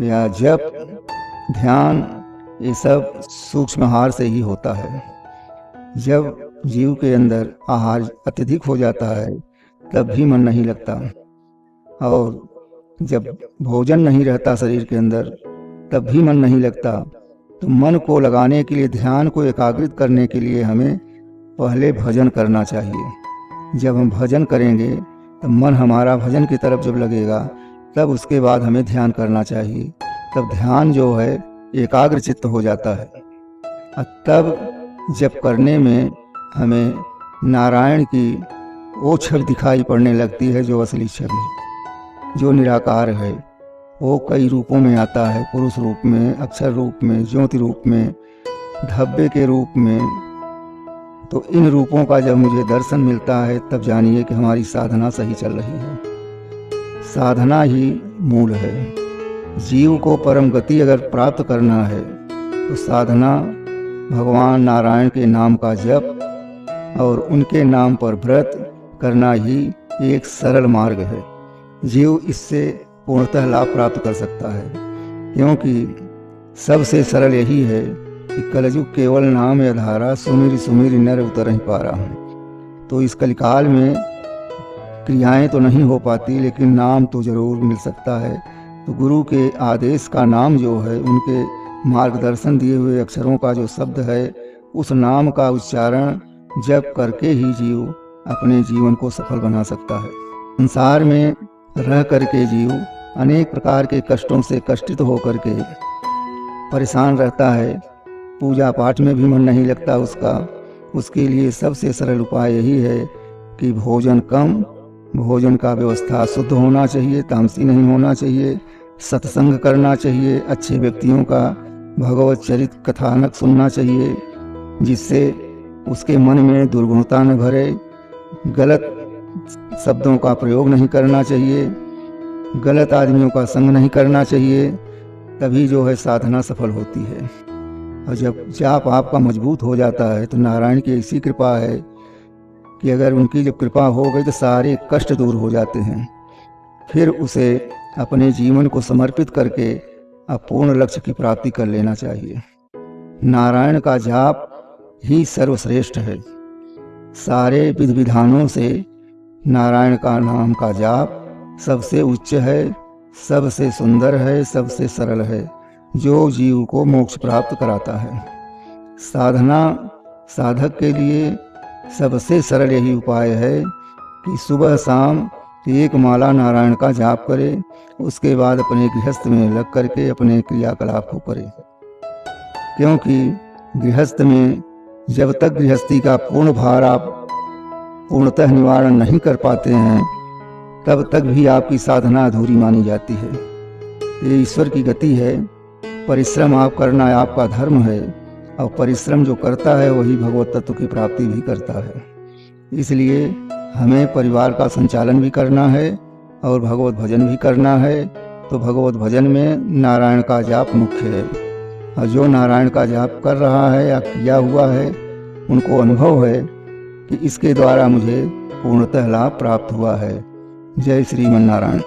या जप, ध्यान, ये सब सूक्ष्म आहार से ही होता है। जब जीव के अंदर आहार अत्यधिक हो जाता है तब भी मन नहीं लगता, और जब भोजन नहीं रहता शरीर के अंदर तब भी मन नहीं लगता। तो मन को लगाने के लिए, ध्यान को एकाग्रित करने के लिए हमें पहले भजन करना चाहिए। जब हम भजन करेंगे तब मन हमारा भजन की तरफ जब लगेगा तब उसके बाद हमें ध्यान करना चाहिए। तब ध्यान जो है एकाग्र चित्त हो जाता है। तब जब करने में हमें नारायण की वो छवि दिखाई पड़ने लगती है, जो असली छवि, जो निराकार है। वो कई रूपों में आता है, पुरुष रूप में, अक्षर रूप में, ज्योति रूप में, धब्बे के रूप में। तो इन रूपों का जब मुझे दर्शन मिलता है तब जानिए कि हमारी साधना सही चल रही है। साधना ही मूल है। जीव को परम गति अगर प्राप्त करना है तो साधना भगवान नारायण के नाम का जप और उनके नाम पर व्रत करना ही एक सरल मार्ग है। जीव इससे पूर्णतः लाभ प्राप्त कर सकता है, क्योंकि सबसे सरल यही है कि कलयुग केवल नाम आधारा, सुमिर सुमिर नर उतर ही पा रहा हूँ। तो इस कलिकाल में क्रियाएं तो नहीं हो पाती, लेकिन नाम तो जरूर मिल सकता है। तो गुरु के आदेश का नाम जो है, उनके मार्गदर्शन दिए हुए अक्षरों का जो शब्द है, उस नाम का उच्चारण जप करके ही जीव अपने जीवन को सफल बना सकता है। संसार में रह करके जीव अनेक प्रकार के कष्टों से कष्टित होकर के परेशान रहता है। पूजा पाठ में भी मन नहीं लगता उसका। उसके लिए सबसे सरल उपाय यही है कि भोजन कम, भोजन का व्यवस्था शुद्ध होना चाहिए, तामसी नहीं होना चाहिए, सत्संग करना चाहिए, अच्छे व्यक्तियों का भगवत चरित कथानक सुनना चाहिए, जिससे उसके मन में दुर्गुणता न भरे। गलत शब्दों का प्रयोग नहीं करना चाहिए, गलत आदमियों का संग नहीं करना चाहिए। तभी जो है साधना सफल होती है। और जब जाप आपका मजबूत हो जाता है तो नारायण की ऐसी कृपा है कि अगर उनकी जब कृपा हो गई तो सारे कष्ट दूर हो जाते हैं। फिर उसे अपने जीवन को समर्पित करके अपूर्ण लक्ष्य की प्राप्ति कर लेना चाहिए। नारायण का जाप ही सर्वश्रेष्ठ है। सारे विधि विधानों से नारायण का नाम का जाप सबसे उच्च है, सबसे सुंदर है, सबसे सरल है, जो जीव को मोक्ष प्राप्त कराता है। साधना साधक के लिए सबसे सरल यही उपाय है कि सुबह शाम एक माला नारायण का जाप करे, उसके बाद अपने गृहस्थ में लग करके अपने क्रियाकलाप को करे। क्योंकि गृहस्थ में जब तक गृहस्थी का पूर्ण भार आप पूर्णतः निवारण नहीं कर पाते हैं, तब तक भी आपकी साधना अधूरी मानी जाती है। ये ईश्वर की गति है। परिश्रम आप करना आपका धर्म है, और परिश्रम जो करता है वही भगवत तत्व की प्राप्ति भी करता है। इसलिए हमें परिवार का संचालन भी करना है और भगवत भजन भी करना है। तो भगवत भजन में नारायण का जाप मुख्य है, और जो नारायण का जाप कर रहा है या किया हुआ है, उनको अनुभव है कि इसके द्वारा मुझे पूर्णतः लाभ प्राप्त हुआ है। जय श्रीमन नारायण।